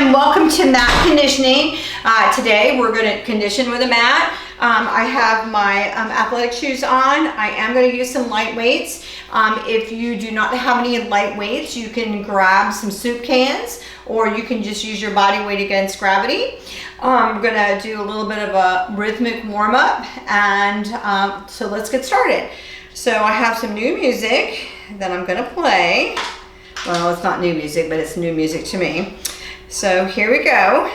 and welcome to mat conditioning. Today we're going to condition with a mat. I have my athletic shoes on. I am going to use some light weights. If you do not have any light weights, you can grab some soup cans or you can just use your body weight against gravity. We're going to do a little bit of a rhythmic warm-up, and so let's get started. So I have some new music that I'm going to play. Well, it's not new music, but it's new music to me. So here we go.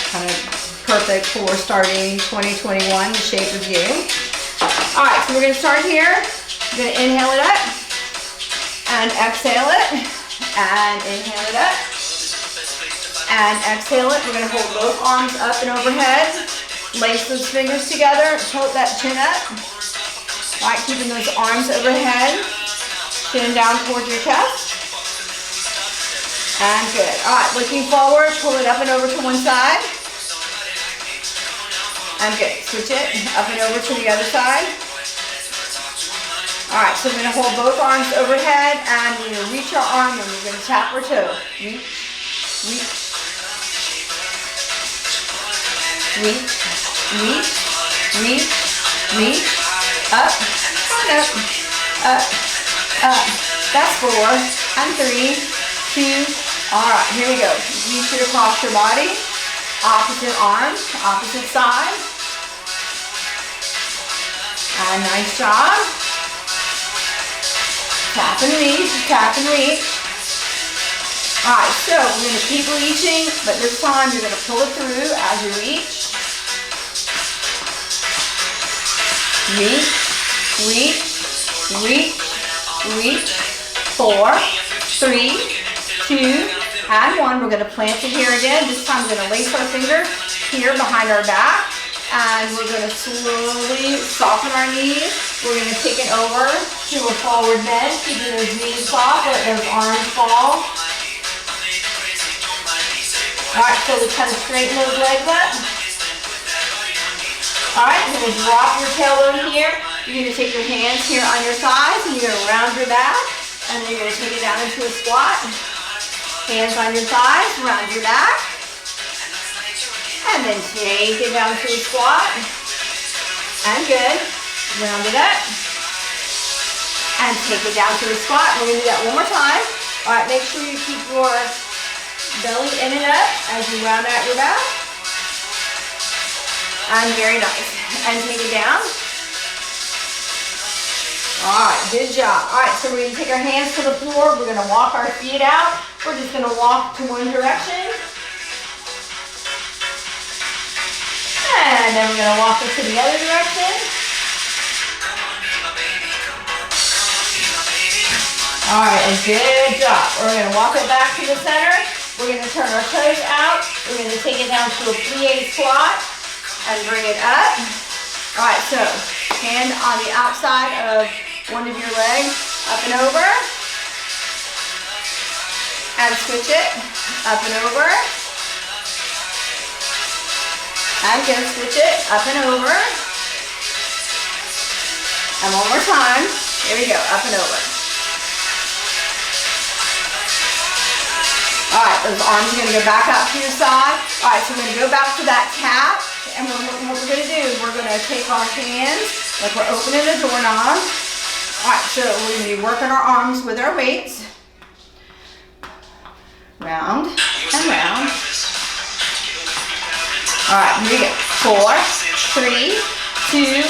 Kind of perfect for starting 2021, the shape of you. All right, so we're going to start here. I'm going to inhale it up and exhale it and inhale it up and exhale it. We're going to hold both arms up and overhead. Lace those fingers together. Tilt that chin up. All right, keeping those arms overhead. Chin down towards your chest. And good. All right, looking forward, pull it up and over to one side. And good. Switch it up and over to the other side. All right, so we're going to hold both arms overhead and we're going to reach our arm and we're going to tap our toe. Reach, reach, reach, reach, reach, reach, up, and up, up. That's 4 and 3, 2. All right, here we go. Reach it across your body. Opposite arm, opposite side. And nice job. Tap and reach, tap and reach. All right, so we're going to keep reaching, but this time you're going to pull it through as you reach. Reach, reach, reach, reach. 4, 3, 2, and 1. We're going to plant it here again. This time we're going to lace our fingers here behind our back. And we're going to slowly soften our knees. We're going to take it over to a forward bend. Keeping those knees soft. Let those arms fall. Alright, slowly kind of straighten those legs up. Alright, you're going to drop your tailbone here. You're going to take your hands here on your thighs and you're going to round your back. And then you're going to take it down into a squat. Hands on your thighs, round your back. And then take it down to a squat. And good. Round it up. And take it down to a squat. We're going to do that one more time. All right, make sure you keep your belly in and up as you round out your back. And very nice. And take it down. All right, good job. All right, so we're going to take our hands to the floor. We're going to walk our feet out. We're just going to walk to one direction. And then we're going to walk it to the other direction. All right, and good job. We're going to walk it back to the center. We're going to turn our toes out. We're going to take it down to a plie squat and bring it up. All right, so hand on the outside of one of your legs, up and over. And switch it, up and over. And again, switch it, up and over. And one more time. Here we go, up and over. All right, those arms are going to go back out to your side. All right, so we're going to go back to that tap. And what we're going to do is we're going to take our hands like we're opening a doorknob. All right, so we're going to be working our arms with our weights. Round and round. All right, here we go. 4, 3, 2,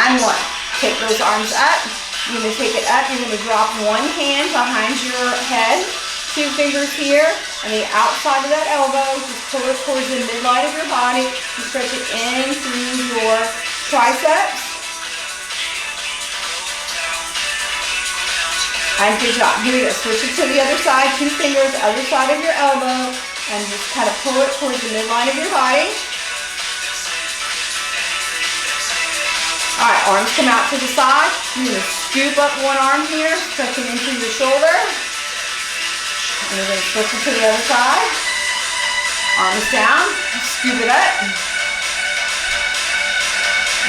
and 1. Take those arms up. You're going to take it up. You're going to drop one hand behind your head. 2 fingers here. And the outside of that elbow, just pull it towards the midline of your body. You stretch it in through your triceps. And good job. Here we go. Switch it to the other side. 2 fingers, other side of your elbow. And just kind of pull it towards the midline of your body. All right, arms come out to the side. You're going to scoop up one arm here, stretching into your shoulder. And you're going to switch it to the other side. Arms down. Scoop it up.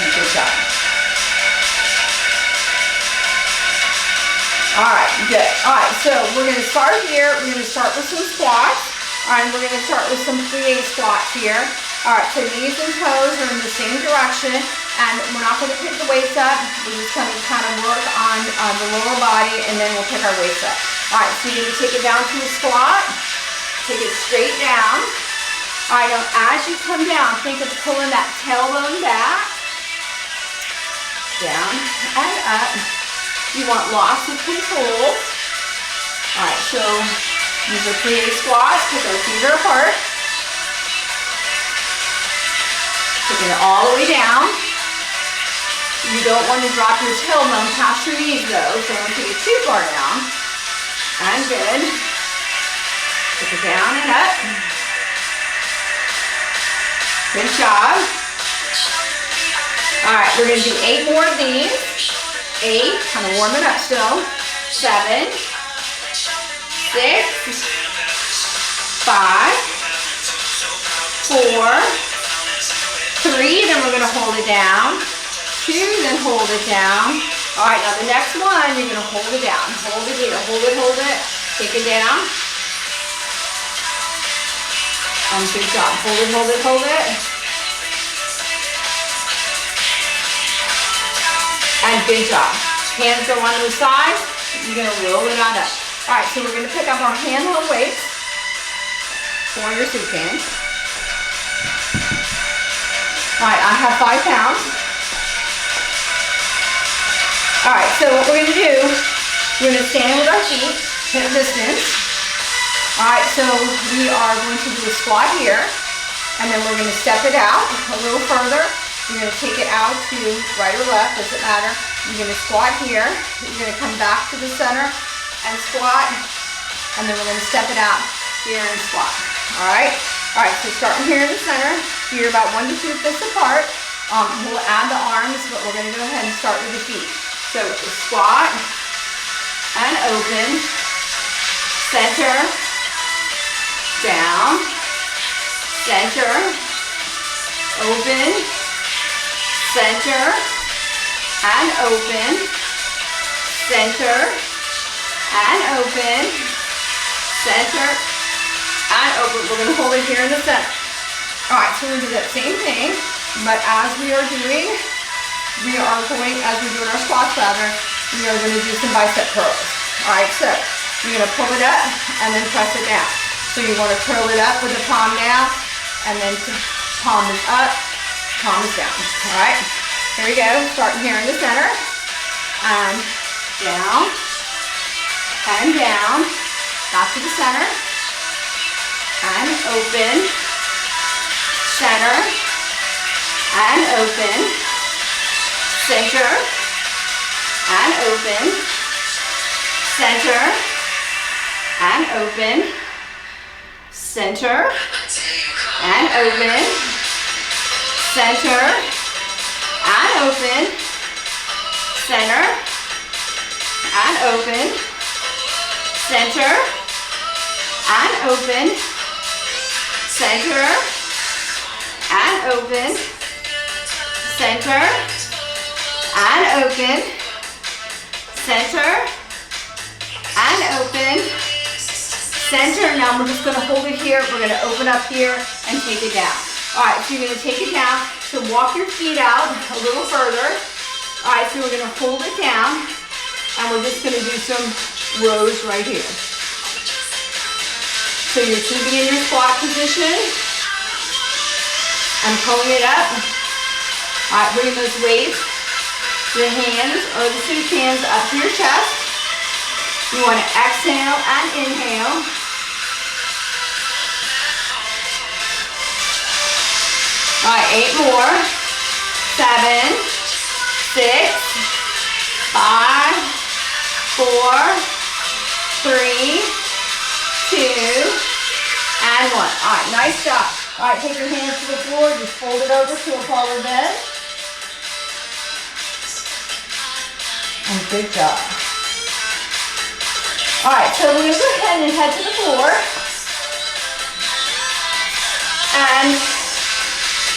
And good job. All right, good. All right, so we're gonna start here. We're gonna start with some squats. All right, we're gonna start with some plie squats here. All right, so knees and toes are in the same direction, and we're not gonna pick the weights up. We're just gonna kind of work on the lower body, and then we'll pick our weights up. All right, so you're gonna take it down to a squat. Take it straight down. All right, now as you come down, think of pulling that tailbone back, down and up. You want lots of control. All right, so these are plie squats because our feet are apart. Taking it all the way down. You don't want to drop your tailbone past your knees though, so don't take it too far down. And good. Take it down and up. Good job. All right, we're gonna do 8 more of these. 8, kind of warm it up still. 7, 6, 5, 4, 3, then we're gonna hold it down. 2, then hold it down. All right, now the next one, you're gonna hold it down. Hold it here, hold it. Take it down. Good job, hold it. And good job. Hands go on the side. You're gonna roll it on up. All right, so we're gonna pick up our handheld weights for your soup can. All right, I have 5 pounds. All right, so what we're gonna do, we're gonna stand with our feet, hip distance. All right, so we are going to do a squat here, and then we're gonna step it out a little further. You're going to take it out to right or left, doesn't matter. You're going to squat here. You're going to come back to the center and squat. And then we're going to step it out here and squat. All right? All right, so starting here in the center. You're about 1 to 2 fists apart. We'll add the arms, but we're going to go ahead and start with the feet. So squat and open. Center. Down. Center. Open. Center and open, center and open, center and open. We're going to hold it here in the center. All right, so we're going to do that same thing, but as we are doing our squats rather, we are going to do some bicep curls. All right, so you're going to pull it up and then press it down. So you want to curl it up with the palm down and then palm is up. Palm is down. All right, here we go. Starting here in the center, and down, and down, back to the center, and open, center, and open, center, and open, center, and open, center, and open, center, and open, center, and open, center, and open, center, and open, center, and open, center, and open, center. Now we're just going to hold it here. We're going to open up here and take it down. All right, so you're going to take it down. So walk your feet out a little further. All right, so we're going to hold it down, and we're just going to do some rows right here. So you're keeping in your squat position and pulling it up. All right, bring those weights, your hands or the soup cans up to your chest. You want to exhale and inhale. All right, 8 more. 7, 6, 5, 4, 3, 2, and 1. All right, nice job. All right, take your hands to the floor. Just fold it over to a forward bend. And good job. All right, so we're going to go ahead and head to the floor. And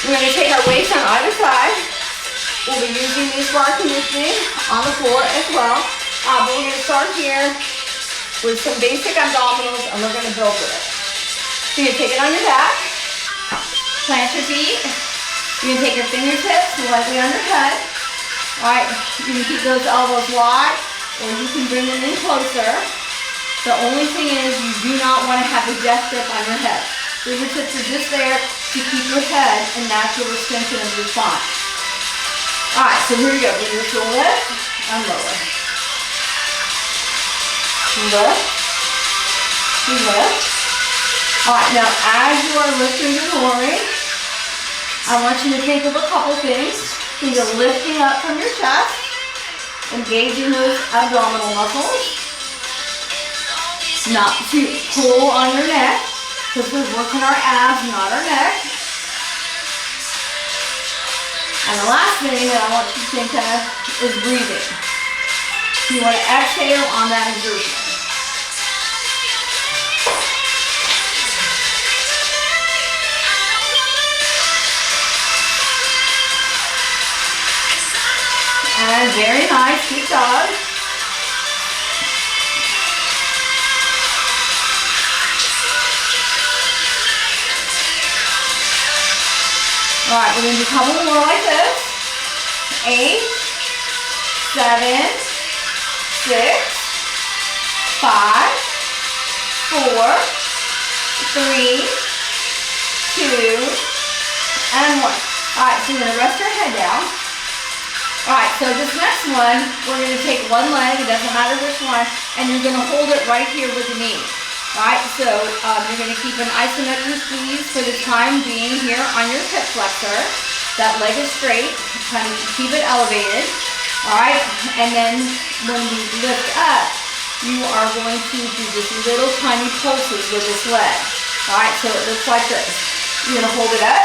we're going to take our weights on either side. We'll be using these for our conditioning on the floor as well. But we're gonna start here with some basic abdominals and we're gonna build with it. So you're gonna take it on your back, plant your feet. You're gonna take your fingertips lightly on your head. All right, you can keep those elbows wide or you can bring them in closer. The only thing is you do not want to have a death grip on your head. Fingertips are just there to keep your head in natural extension of your spine. All right, so here we go. We're just going to lift and lower. Lift, lift. All right, now as you are lifting and lowering, I want you to think of a couple things. So you're lifting up from your chest, engaging those abdominal muscles. Not to pull on your neck, because we're working our abs, not our neck. And the last thing that I want you to think of is breathing. You want to exhale on that exertion. And very nice, good job. All right, we're going to do a couple more like this. 8, 7, 6, 5, 4, 3, 2, and 1. All right, so you're going to rest your head down. All right, so this next one, we're going to take one leg, it doesn't matter which one, and you're going to hold it right here with the knee. All right, so you're going to keep an isometric squeeze for the time being here on your hip flexor. That leg is straight, kind of keep it elevated. All right, and then when we lift up, you are going to do just little tiny pulses with this leg. All right, so it looks like this. You're going to hold it up.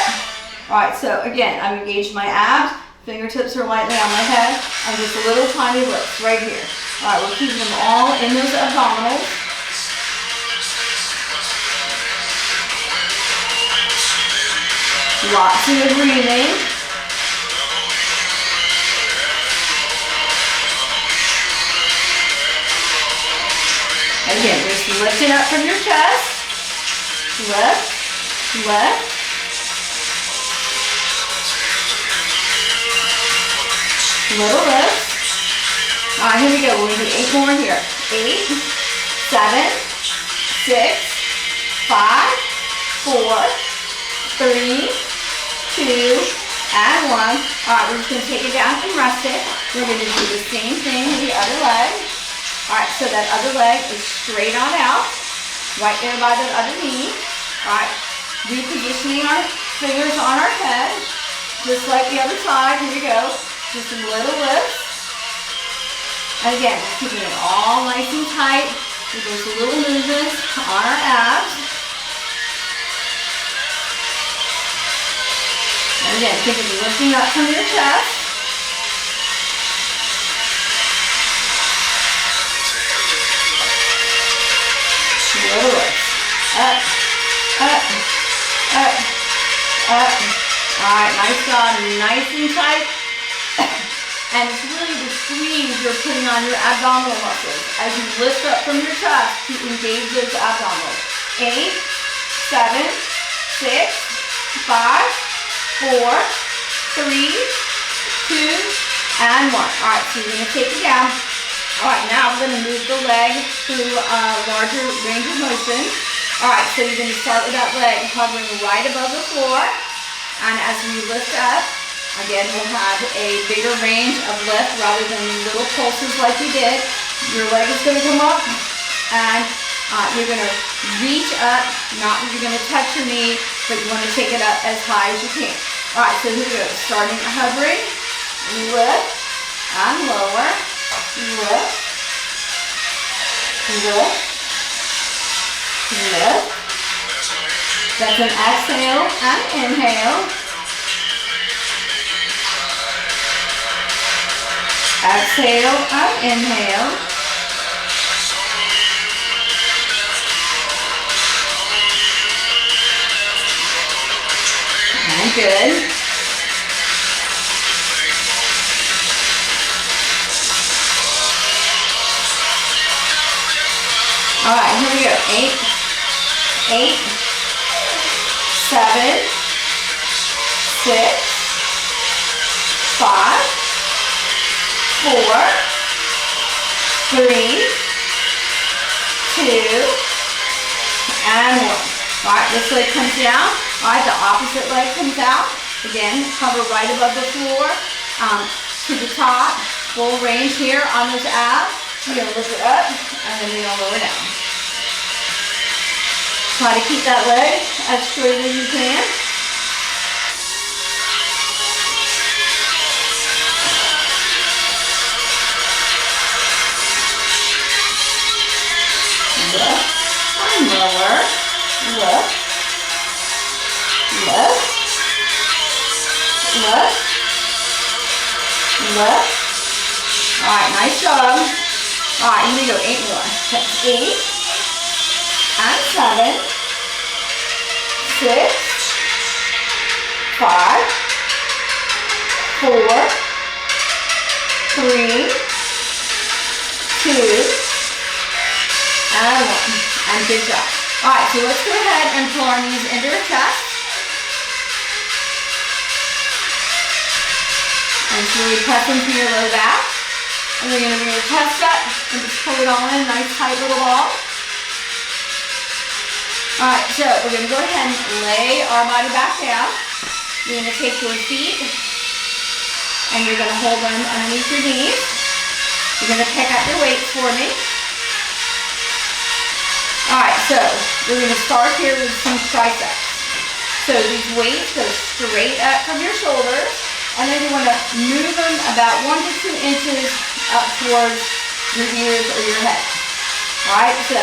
All right, so again, I'm engaged my abs. Fingertips are lightly on my head. And just a little tiny lift right here. All right, we're keeping them all in those abdominals. Lots of good breathing. Again, just lifting up from your chest. Lift, lift. Little lift. All right, here we go. We're going to do 8 more here. 8, 7, 6, 5, 4, 3, 2, and 1. All right, we're just going to take it down and rest it. We're going to do the same thing with the other leg. All right, so that other leg is straight on out, right there by the other knee. All right, repositioning our fingers on our head, just like the other side. Here we go. Just a little lift. And again, we're keeping it all nice and tight with those little movements on our abs. And again, think of lifting up from your chest. Little lift. Up, up, up, up. All right, nice job, nice and tight. And it's really the squeeze you're putting on your abdominal muscles as you lift up from your chest to engage those abdominals. 8, 7, 6, 5, 4, 3, 2, and 1. All right, so you're going to take it down. All right, now we're going to move the leg through a larger range of motion. All right, so you're going to start with that leg hovering right above the floor. And as we lift up, again, we'll have a bigger range of lift rather than little pulses like we did. Your leg is going to come up and you're going to reach up, not that you're going to touch your knee, but you want to take it up as high as you can. All right, so here we go. Starting hovering, lift and lower, lift, lift, lift. That's an exhale and inhale. Exhale and inhale. And good. All right, here we go. 8, 8, 7, 6, 5, 4, 3, 2, and 1. All right, this leg comes down. All right, the opposite leg comes out. Again, hover right above the floor to the top. Full range here on those abs. You're going to lift it up, and then you're going to lower down. Try to keep that leg as straight as you can. Lift and lower. Lift. Lift. Lift. Lift. All right, nice job. All right, here we go. 8 more. That's 8 and 7, 6, 5, 4, 3, 2, and 1. And good job. All right, so let's go ahead and pull our knees into our chest. And so we press into your low back. And we're going to bring your chest up and just pull it all in, nice tight little ball. All right, so we're going to go ahead and lay our body back down. You're going to take your feet and you're going to hold them underneath your knees. You're going to pick up your weights for me. All right, so we're going to start here with some triceps. So these weights go straight up from your shoulders, and then you want to move them about 1 to 2 inches up towards your ears or your head. All right, so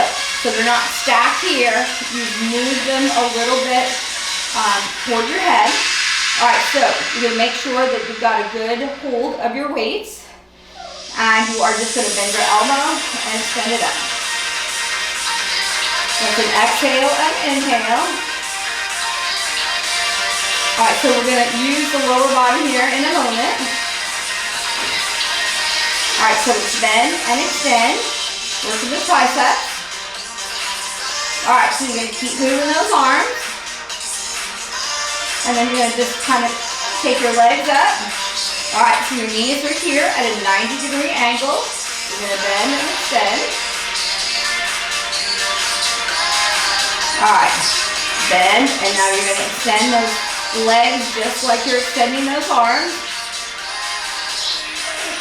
they're not stacked here. You move them a little bit toward your head. All right, so you're going to make sure that you've got a good hold of your weights, and you are just going to bend your elbow and extend it up. That's an exhale and inhale. All right, so we're going to use the lower body here in a moment. All right, so it's bend and extend. Working the triceps. All right, so you're going to keep moving those arms. And then you're going to just kind of take your legs up. All right, so your knees are here at a 90-degree angle. You're going to bend and extend. All right, bend, and now you're going to extend those legs just like you're extending those arms.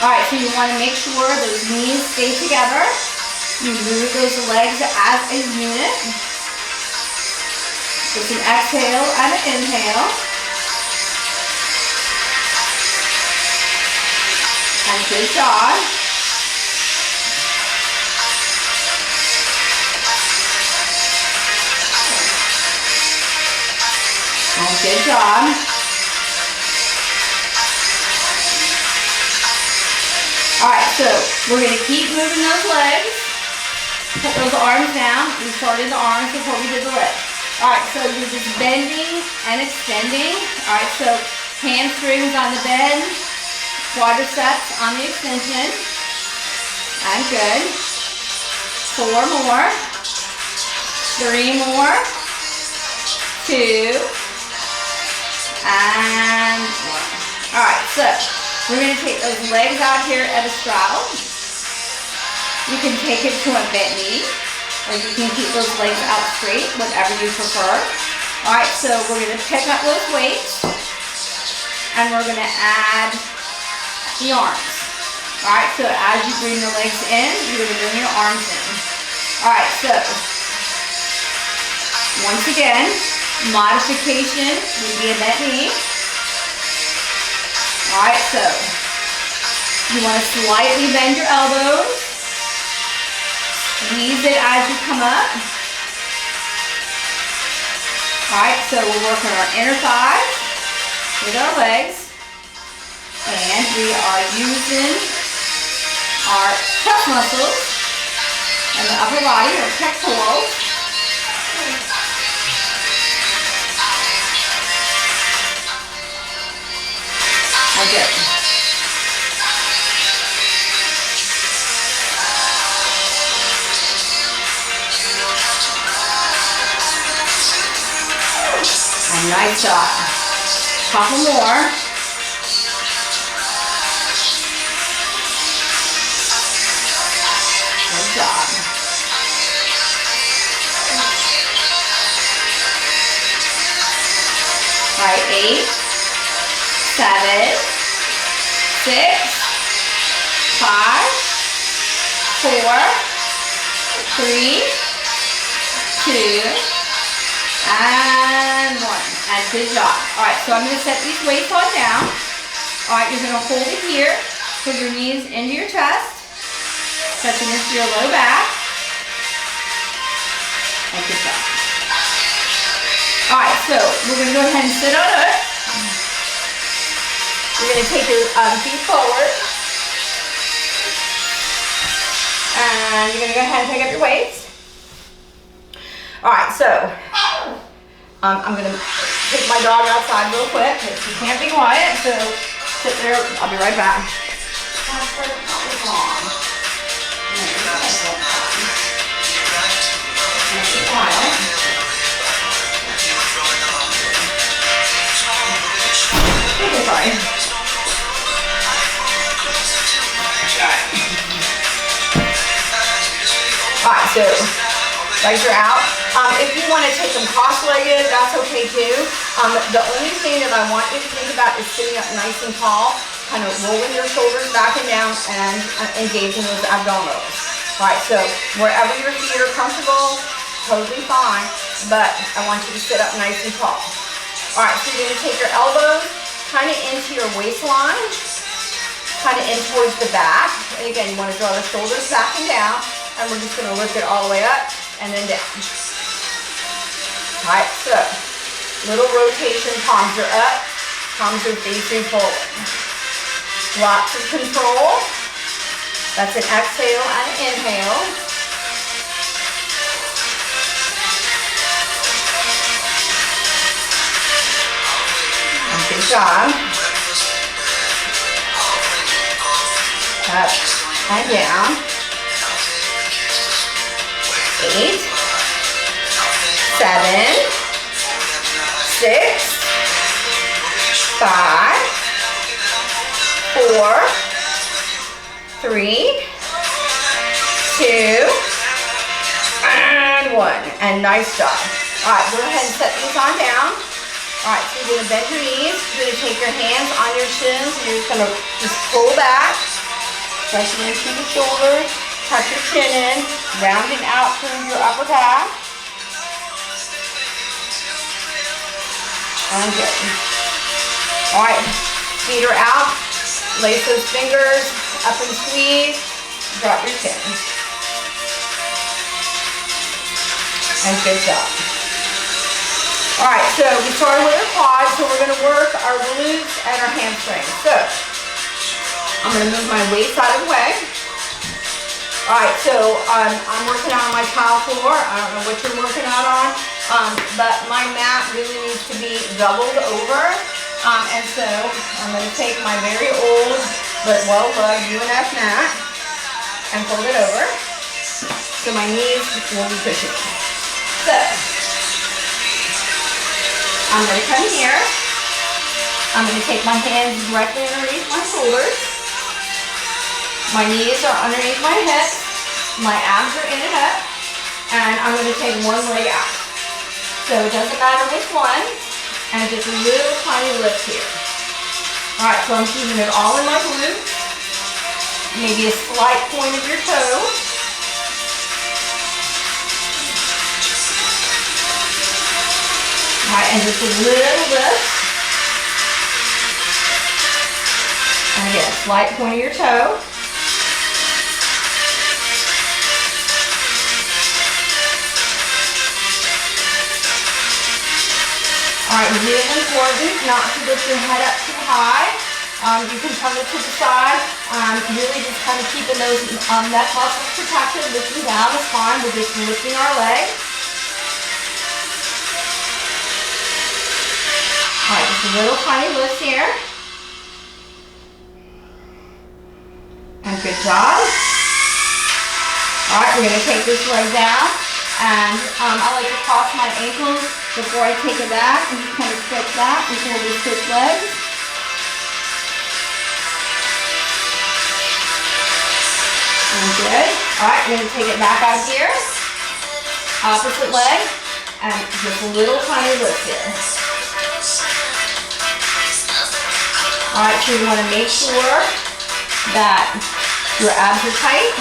All right, so you want to make sure those knees stay together. You move those legs as a unit. Just an exhale and an inhale. And good job. And good job. All right, so we're going to keep moving those legs. Put those arms down. We started the arms before we did the legs. All right, so you're just bending and extending. All right, so hamstrings on the bend, quadriceps on the extension. And good. 4 more. 3 more. 2. And 1. All right, so we're going to take those legs out here at a straddle. You can take it to a bent knee, or you can keep those legs out straight, whatever you prefer. All right, so we're going to pick up those weights, and we're going to add the arms. All right, so as you bring the legs in, you're going to bring your arms in. All right, so once again, modification would be a bent knee. All right, so you want to slightly bend your elbows. Squeeze it as you come up. All right, so we're working our inner thighs with our legs. And we are using our chest muscles and the upper body, or pectorals. And good. Nice job. Couple more. Good job. All right, 8, 7, 6, 5, 4, 3, 2, and 1. And good job. All right, so I'm going to set these weights on down. All right, you're going to hold it here. Put your knees into your chest, touching into your low back. And good job. All right, so we're going to go ahead and sit on it. You're going to take your feet forward. And you're going to go ahead and pick up your weights. All right, so I'm going to take my dog outside real quick because she can't be quiet. So sit there. I'll be right back. Sorry. Alright, so legs are out. If you want to take them cross-legged, that's okay too. The only thing that I want you to think about is sitting up nice and tall, kind of rolling your shoulders back and down and engaging those abdominals. Alright, so wherever your feet are comfortable, totally fine, but I want you to sit up nice and tall. Alright, so you're going to take your elbows kind of into your waistline, kind of in towards the back. And again, you want to draw the shoulders back and down, and we're just going to lift it all the way up and then down. All right, so little rotation, palms are up, palms are facing forward. Lots of control. That's an exhale and an inhale. Good job. Up and down. 8, 7, 6, 5, 4, 3, 2, and 1. And nice job. All right, go ahead and set these on down. All right, so you're going to bend your knees. You're going to take your hands on your shins. And you're just going to pull back, pressing into the shoulders, tuck your chin in, rounding out through your upper calf. And good. All right, feet are out. Lace those fingers up and squeeze. Drop your chin. And good job. All right, so we started with our quads, so we're going to work our glutes and our hamstrings. So I'm going to move my weights out of the way. All right, so I'm working out on my tile floor. I don't know what you're working out on, but my mat really needs to be doubled over. And so I'm going to take my very old but well-loved UNF mat and fold it over so my knees will be cushioned. So I'm going to come here. I'm going to take my hands directly underneath my shoulders. My knees are underneath my hips. My abs are in and up. And I'm going to take one leg out. So it doesn't matter which one. And just a little tiny lift here. Alright, so I'm keeping it all in my glutes. Maybe a slight point of your toe. Alright, and just a little lift. And again, a slight point of your toe. Alright, really important not to lift your head up too high. You can turn it to the side. Really just kind of keeping those neck muscles protected. Lifting down is fine. We're just lifting our leg. Alright, just a little tiny lift here. And good job. Alright, we're going to take this leg down. And I like to cross my ankles before I take it back and just kind of stretch that before we switch legs. And good. All right, we're gonna take it back out here. Opposite leg, and just a little tiny lift here. All right, so you wanna make sure that your abs are tight.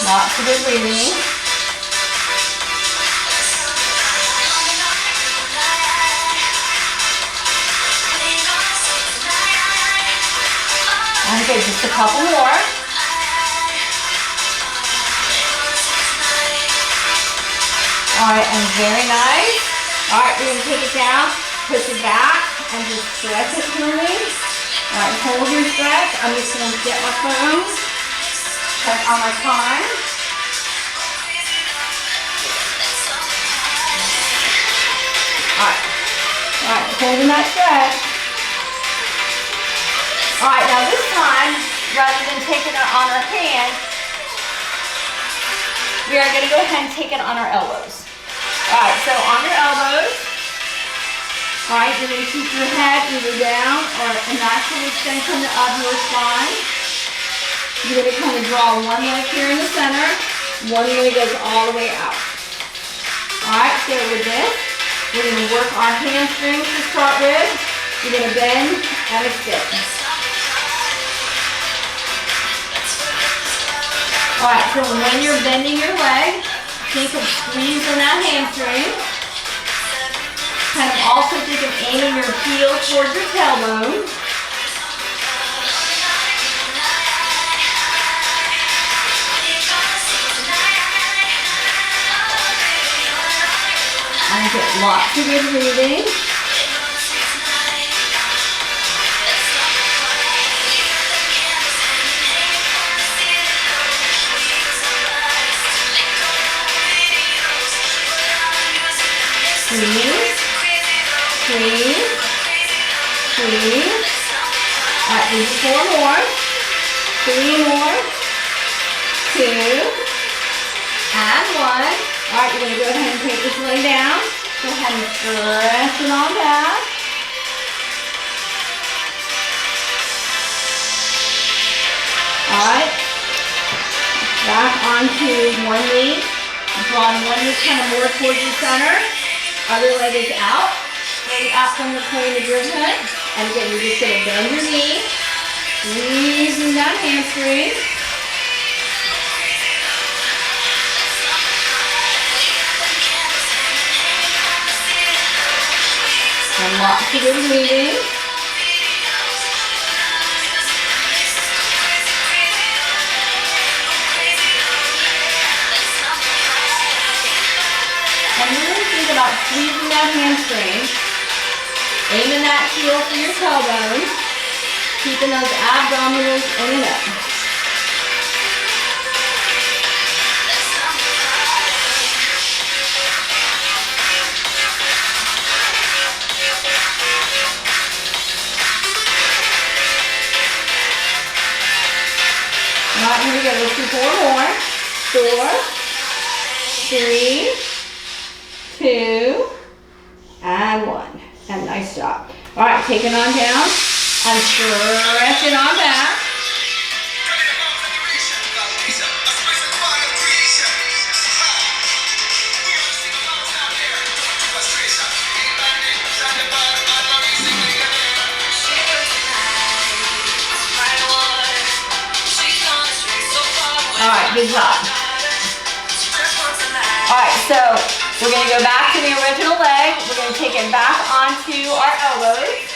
Lots of good breathing. Okay, just a couple more. All right, and very nice. All right, we're gonna take it down, push it back, and just stretch it slowly. All right, hold your stretch. I'm just gonna get my phone, check on my time. All right, holding that stretch. All right, now this time, rather than taking it on our hands, we are gonna go ahead and take it on our elbows. All right, so on your elbows, all right, you're gonna keep your head either down or a natural extension of your spine. You're gonna kind of draw one leg here in the center, one leg goes all the way out. All right, so with this, we're gonna work our hamstrings to start with. You're gonna bend and extend. All right, so when you're bending your leg, think of squeezing that hamstring. Kind of also think of aiming your heel towards your tailbone. And get lots of good breathing. Squeeze, squeeze, squeeze. All right, do 4 more, 3 more, 2, and 1. All right, you're gonna go ahead and take this leg down. Go ahead and stretch it on back. All right, back onto one knee. Drawing one knee kind of more towards the center. Other leg is out, straight out from the plane of your head. And again, you're just going to bend your knee, squeezing that hamstring. And lots of good breathing. And you're going to think about squeezing that hamstring, aiming that heel for your tailbone, keeping those abdominals in and up. All right, here we go. Let's do 4 more. 4, 3, 2, and 1. And nice job. All right, take it on down and stretch it on back. All right, good job. All right, so we're going to go back to the original leg. We're going to take it back onto our elbows.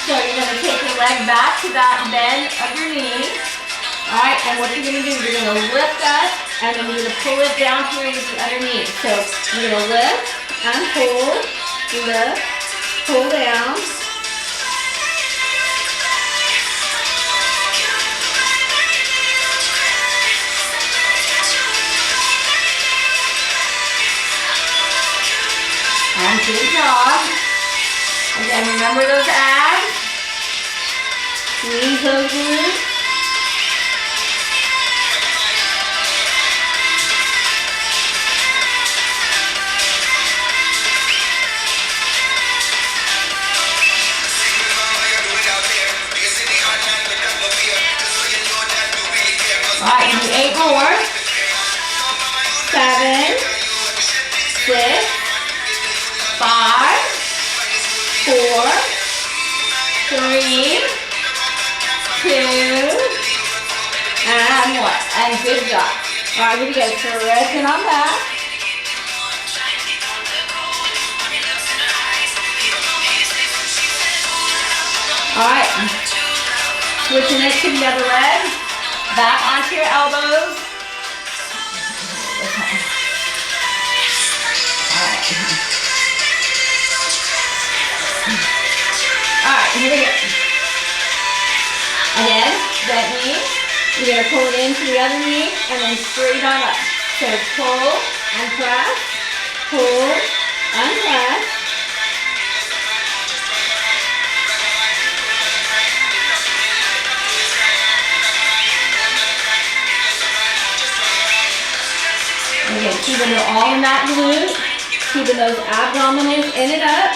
So you're going to take your leg back to that bend of your knee. All right, and what you're going to do, you're going to lift that, and then you're going to pull it down here with the underneath. So you're going to lift and pull, lift, pull down. And good job. Again, remember those abs. Squeeze those glutes. All right, do 8 more. 7, 6, 5, 4, 3, 2, and 1. And good job. All right, here we go. Stretching on back. All right. Switching it to the other leg. Back onto your elbows. Alright, here we go. Again, that knee. You're going to pull it into the other knee and then straight on up. So pull and press. Pull and press. Again, keeping it all in that glute, keeping those abdominals in and up.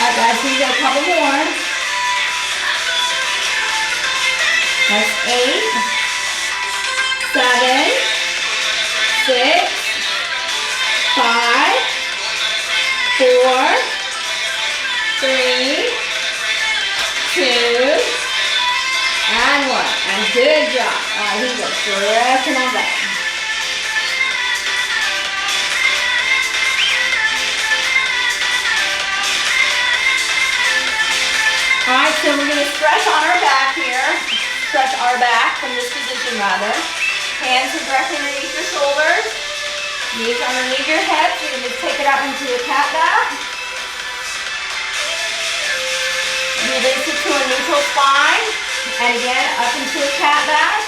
Alright guys, we got a couple more. That's 8, 7, 6, 5, 4, 3, 2, and 1. And good job. Alright, here we go. Stretching on back. Alright, so we're going to stretch on our back here. Stretch our back from this position rather. Hands are directly underneath your shoulders. Knees underneath your hips. You're going to take it up into a cat back. Release it to a neutral spine. And again, up into a cat back.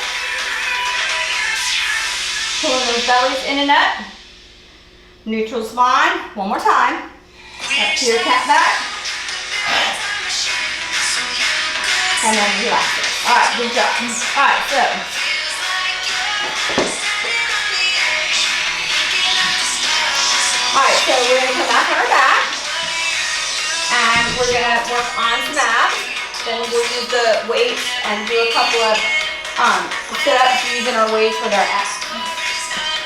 Pulling those bellies in and up. Neutral spine. One more time. Up to your cat back. And then relax it. Alright, good job. Alright, so. Alright, so we're going to come back on our back. And we're going to work on some abs. Then we'll use the weights and do a couple of sit-ups using our weights with our abs.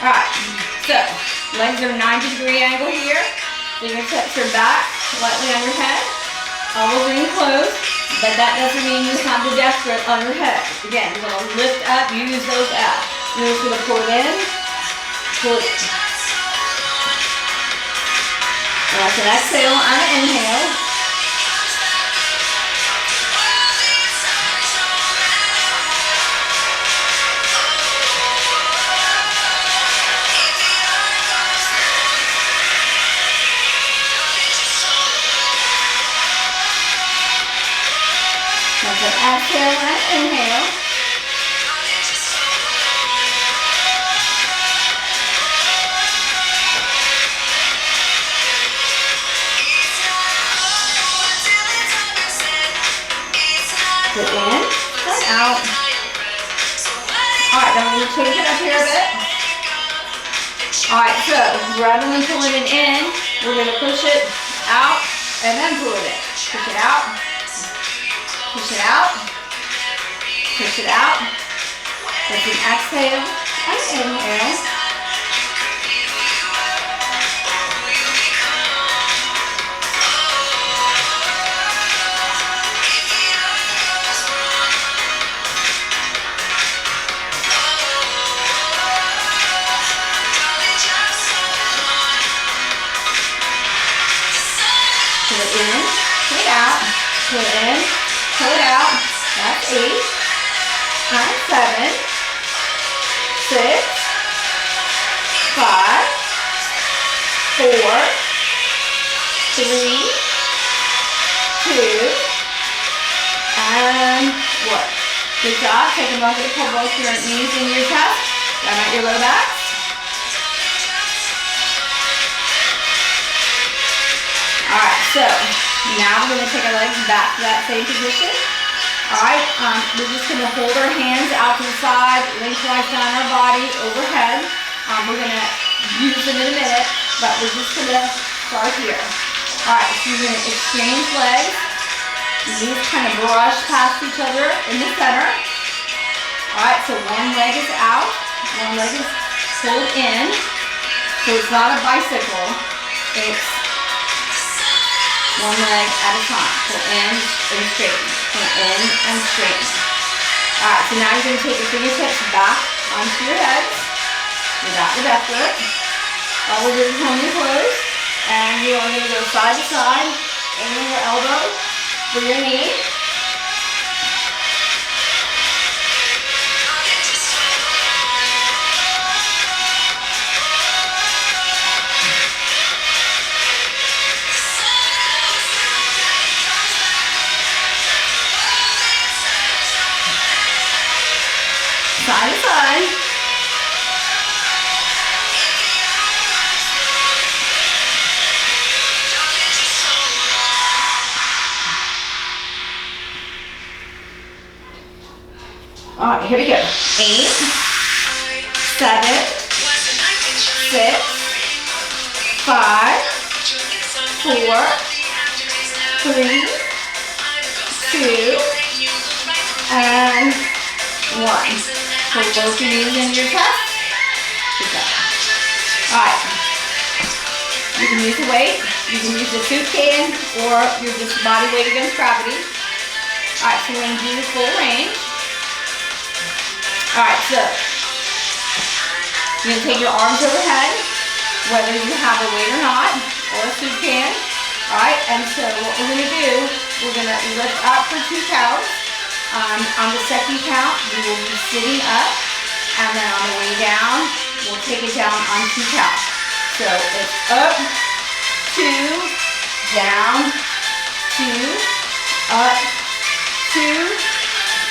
Alright, so legs are 90-degree angle here. Fingertips are back, lightly on your head. Elbows are in close. But that doesn't mean you have the desperate on your head. Again, you're going to lift up, use those abs. You're just going to pull it in, pull it. That's an exhale and an inhale. That's an exhale and inhale. Put in and out. Alright, then we're going to change it up here a bit. Alright, so rather than pulling it in, we're going to push it out and then pull it in. Push it out. Push it out. Push it out. That's an exhale and inhale. Pull it in, pull it out, pull it in, pull it out. That's 8, and 7, 3, 2, and 1. Good job. Take a moment to pull both your knees into your chest. Down at your low back. Alright, so now we're going to take our legs back to that same position. Alright, we're just going to hold our hands out to the side, lengthwise down our body, overhead. We're going to use them in a minute, but we're just going to start here. Alright, so you're going to exchange legs. Knees kind of brush past each other in the center. Alright, so one leg is out, one leg is pulled in. So it's not a bicycle, it's one leg at a time. Pull in and straighten. Pull in and straighten. Alright, so now you're going to take your fingertips back onto your heads. You got the depth grip. All we're doing is holding your toes. And you are going to go side to side. Aiming your elbow for your knee. Side to side. All right, here we go. 8, 7, 6, 5, 4, 3, 2, and 1. Pull both your knees into your chest. Good job. Alright. You can use the weight. You can use the soup can or your just body weight against gravity. Alright, so we're going to do the full range. Alright, so you're going to take your arms overhead, whether you have a weight or not, or a soup can. Alright, and so what we're going to do, we're going to lift up for 2 counts. On the second count, we will be sitting up, and then on the way down, we'll take it down on 2 counts. So it's up, 2, down, 2, up, 2,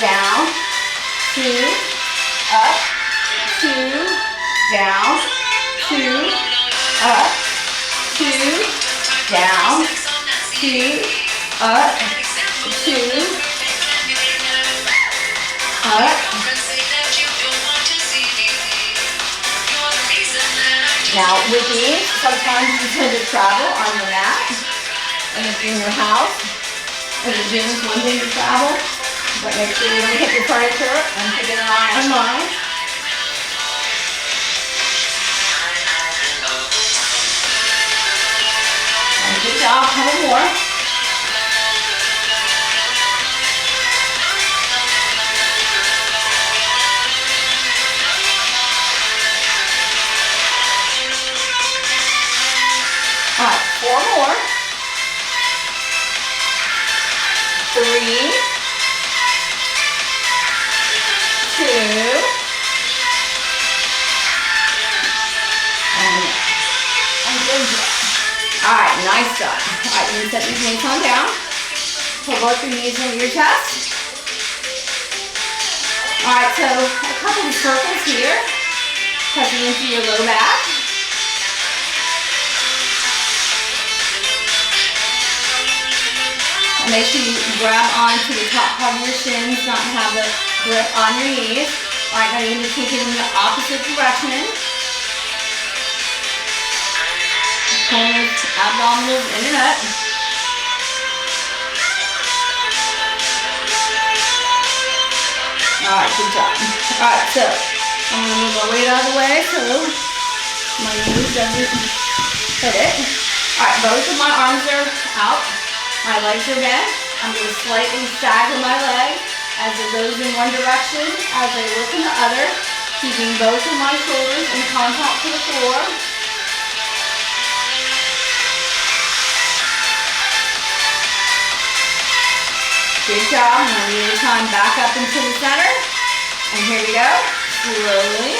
down, 2, up, 2, down, 2, up, 2, down, 2, up, 2, up. Now with these, sometimes you tend to travel on your mat, and if you're in your house, or the gym is one thing to travel, but make sure you don't hit your furniture and keep an eye on mine. And good job, couple more. Alright, 4 more. 3, 2, and good job. Alright, nice job. Alright, you can set these knees on down. Pull both your knees into your chest. Alright, so a couple of circles here, touching into your low back. Make sure you grab onto the top part of your shins, not have the grip on your knees. Alright, now you're going to take it in the opposite direction. Pulling your abdominals in and up. Alright, good job. Alright, so I'm going to move my weight out of the way so my knees doesn't hit it. Alright, both of my arms are out. My legs are bent. I'm going to slightly stagger my leg as it goes in one direction, as I look in the other, keeping both of my shoulders in contact to the floor. Good job. I'm going to lead your time back up into the center. And here we go. Slowly.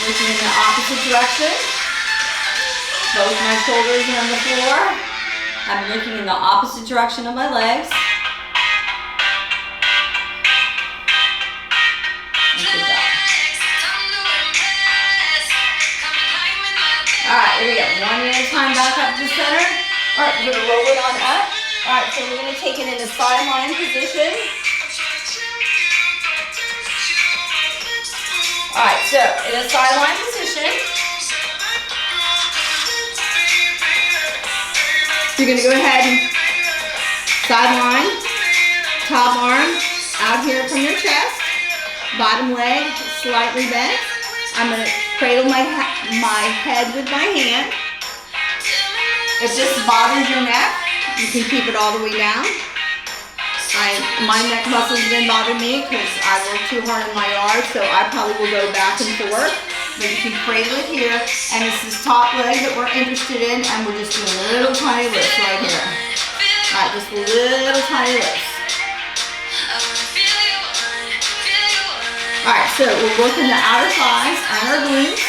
Looking in the opposite direction. Both my shoulders are on the floor. I'm looking in the opposite direction of my legs. Good job. All right, here we go. One at a time, back up to center. All right, we're gonna roll it on up. All right, so we're gonna take it in a sideline position. All right, so in a sideline position, you're gonna go ahead and sideline, top arm out here from your chest, bottom leg slightly bent. I'm gonna cradle my head with my hand. If this bothers your neck, you can keep it all the way down. My neck muscles didn't bother me because I work too hard in my yard, so I probably will go back and forth. But you can cradle it here, and it's this top leg that we're interested in, and we're just doing a little tiny lift right here. All right, just little tiny lifts. All right, so we're working the outer thighs and our glutes.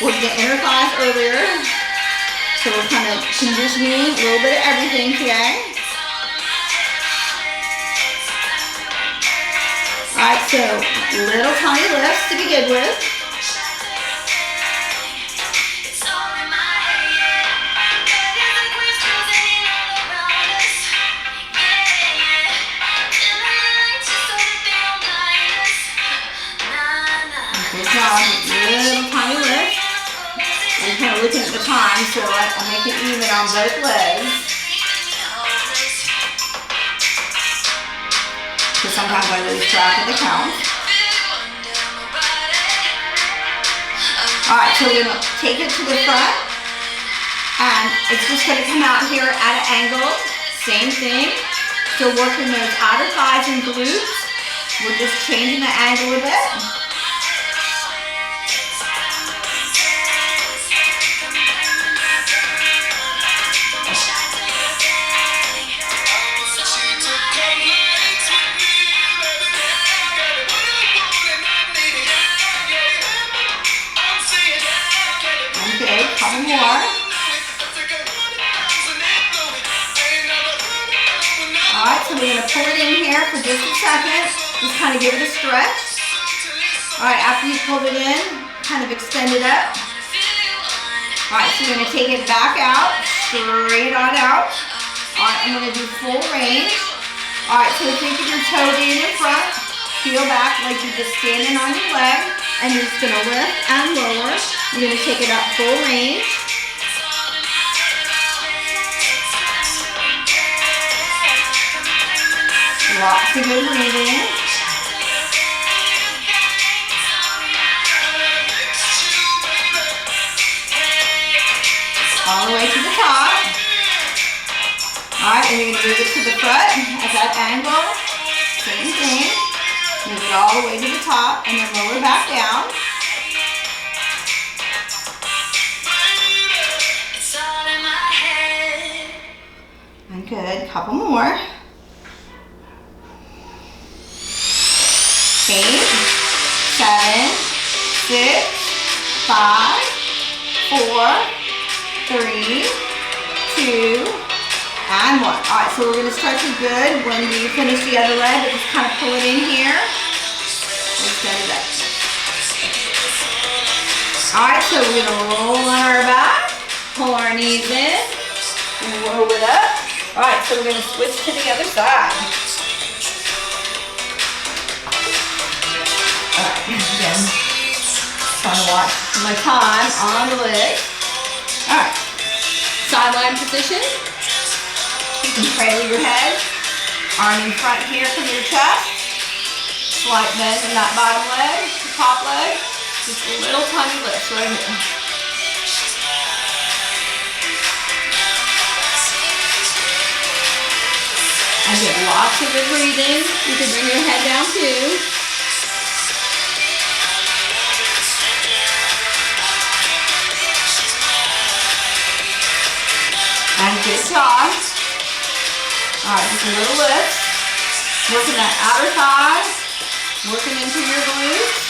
Working the inner thighs earlier. So we're kind of conditioning a little bit of everything today. All right, so little tiny lifts to begin with. Good job, little tiny lift. I'm kind of looking at the time, so I make it even on both legs. Because sometimes I lose track of the count. All right, so we're going to take it to the front. And it's just going to come out here at an angle. Same thing. Still working those outer thighs and glutes. We're just changing the angle a bit. Couple more. Alright, so we're going to pull it in here for just a second. Just kind of give it a stretch. Alright, after you pulled it in, kind of extend it up. Alright, so we're going to take it back out, straight on out. Alright, I'm going to do full range. Alright, so think of your toe being in front. Feel back like you're just standing on your leg. And you're just going to lift and lower. You're going to take it up full range. Lots of good breathing. All the way to the top. Alright, and you're going to move it to the front at that angle. Same thing. Move it all the way to the top and then lower back down. And good. Couple more. 8, 7, 6, 5, 4, 3, 2, and 1. All right, so we're going to stretch it good when you finish the other leg, but just kind of pull it in here. Extend it up. All right, so we're going to roll on our back, pull our knees in, and roll it up. All right, so we're going to switch to the other side. All right, again, trying to watch my time on the leg. All right, sideline position. You can cradle your head, arm in front here from your chest, slight bend in that bottom leg, the top leg, just a little tiny lift right here. And get lots of good breathing. You can bring your head down too. And good job. Alright, just a little lift. Working that outer thigh. Working into your glutes.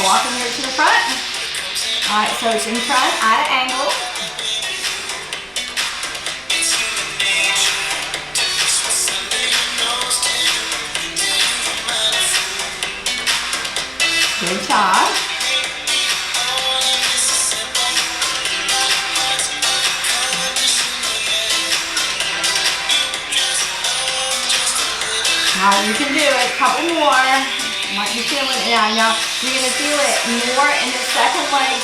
walk them here to the front. All right, so it's in front at an angle. Good job. Now you can do it. Couple more. Might be feeling it now. Now you're gonna feel it more in the second leg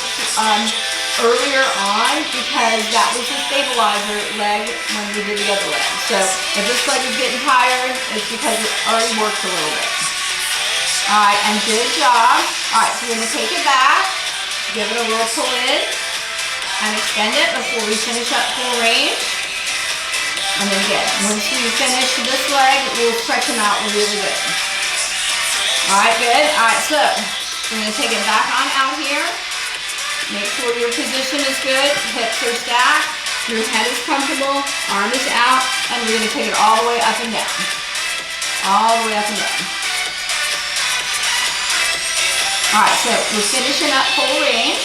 earlier on because that was the stabilizer leg when we did the other leg. So if this leg is getting tired, it's because it already worked a little bit. All right, and good job. All right, so we're gonna take it back, give it a little pull in, and extend it before we finish up full range. And then again, once we finish this leg, we'll stretch them out really good. All right, good. All right, so we're gonna take it back on out here. Make sure your position is good, hips are stacked, your head is comfortable, arm is out, and we're gonna take it all the way up and down. All the way up and down. All right, so we're finishing up full range.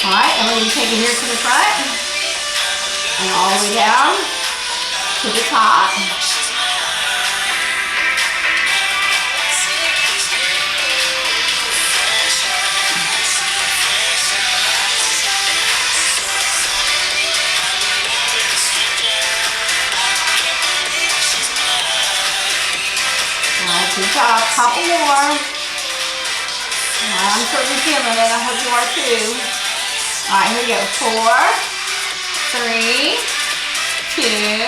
All right, and we're going to take it here to the front and all the way down to the top. All right, good job. Couple more. I'm certainly feeling it. I hope you are too. All right, here we go. 4, 3, 2,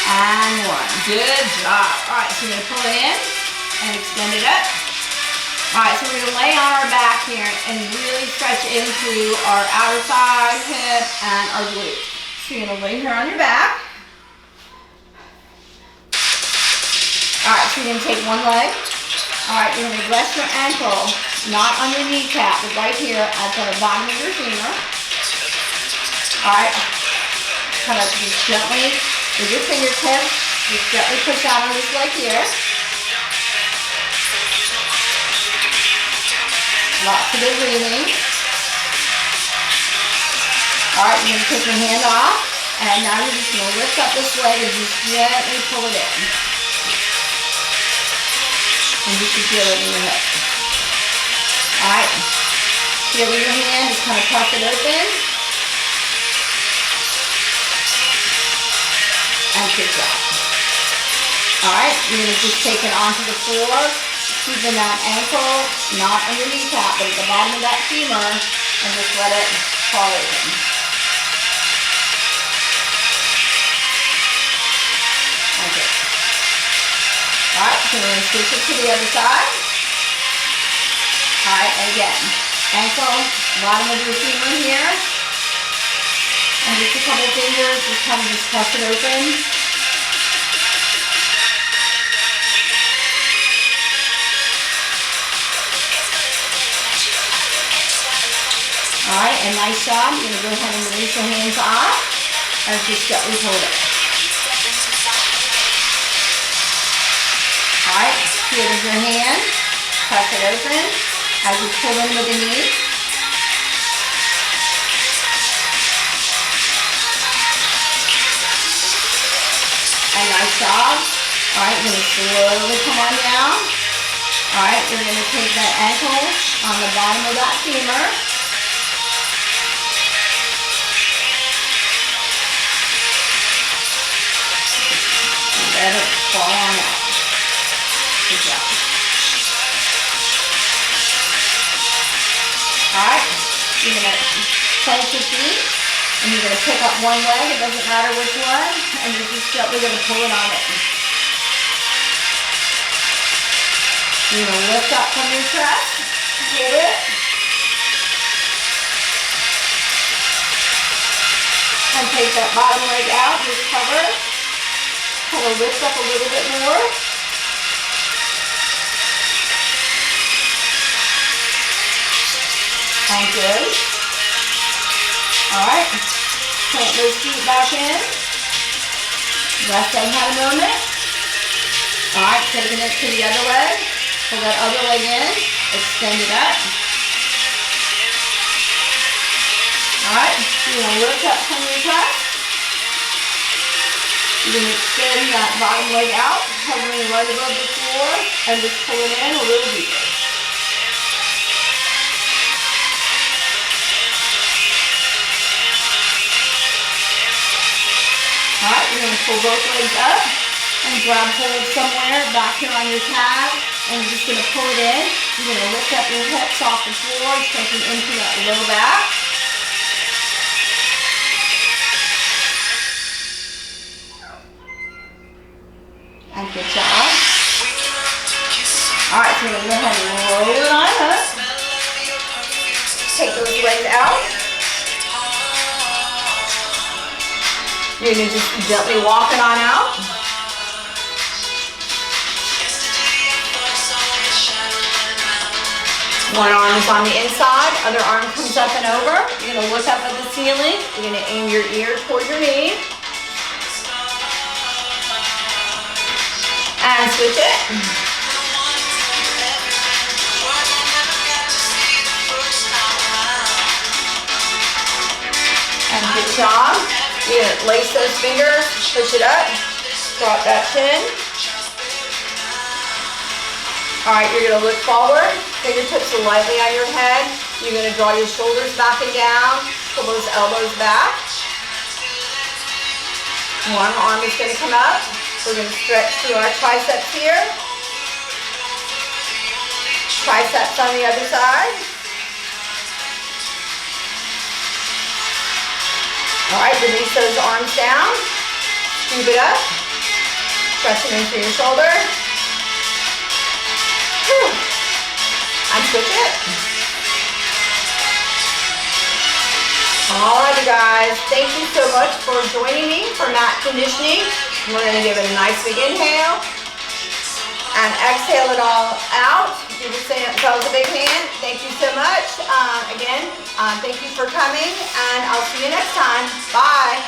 and 1. Good job. All right, so we're gonna pull it in and extend it up. All right, so we're gonna lay on our back here and really stretch into our outer thigh, hip, and our glutes. So you're gonna lay here on your back. All right, so you're gonna take one leg. All right, you're gonna rest your ankle, not on your kneecap, but right here at the bottom of your femur. All right, kind of just gently, with your fingertips, just gently push out on this leg here. Lots of good breathing. All right, you're gonna take your hand off, and now you're just gonna lift up this leg and just gently pull it in. And you can feel it in your hip. All right, feel with your hand, just kind of press it open. And good job. All right, you're gonna just take it onto the floor, keeping that ankle not on your kneecap, but at the bottom of that femur, and just let it fall open. Okay. All right, so we're gonna switch it to the other side. All right, and again, ankle, bottom of your femur here. And just a couple fingers, just kind of just press it open. All right, and nice job. You're gonna go ahead and release your hands off and just gently hold it. All right, feel with your hand, press it open as you pull in with the knee. And nice job. All right, you're gonna slowly come on down. All right, you're gonna take that ankle on the bottom of that femur. Let it fall on out. Good job. All right, you're gonna plant your feet, and you're gonna pick up one leg. It doesn't matter which one, and you're just gently gonna pull it on in. You're gonna lift up from your chest, hold it, and take that bottom leg out. Just cover. Kind of lift up a little bit more. And good. All right, plant those feet back in. Rest them, have a moment. All right, taking it to the other leg. Pull that other leg in, extend it up. All right, you're gonna lift up from your press. You're gonna extend that bottom leg out, hovering right above the floor, and just pull it in a little deeper. All right, you're gonna pull both legs up and grab hold somewhere back here on your calf, and you're just gonna pull it in. You're gonna lift up your hips off the floor, taking into that low back. And good job. All right, so you're gonna go ahead and roll it on up. Take those legs out. You're gonna just gently walk it on out. One arm is on the inside, other arm comes up and over. You're gonna look up at the ceiling. You're gonna aim your ear toward your knee. And switch it. And good job. You're gonna lace those fingers, push it up, drop that chin. All right, you're gonna look forward, fingertips are lightly on your head. You're gonna draw your shoulders back and down, pull those elbows back. One arm is gonna come up. We're gonna stretch through our triceps here. Triceps on the other side. All right, release those arms down. Scoop it up. Stretch them into your shoulder. And switch it. All right, you guys. Thank you so much for joining me for mat conditioning. We're going to give it a nice big inhale and exhale it all out. Give yourselves a big hand. Thank you so much. Again, thank you for coming, and I'll see you next time. Bye.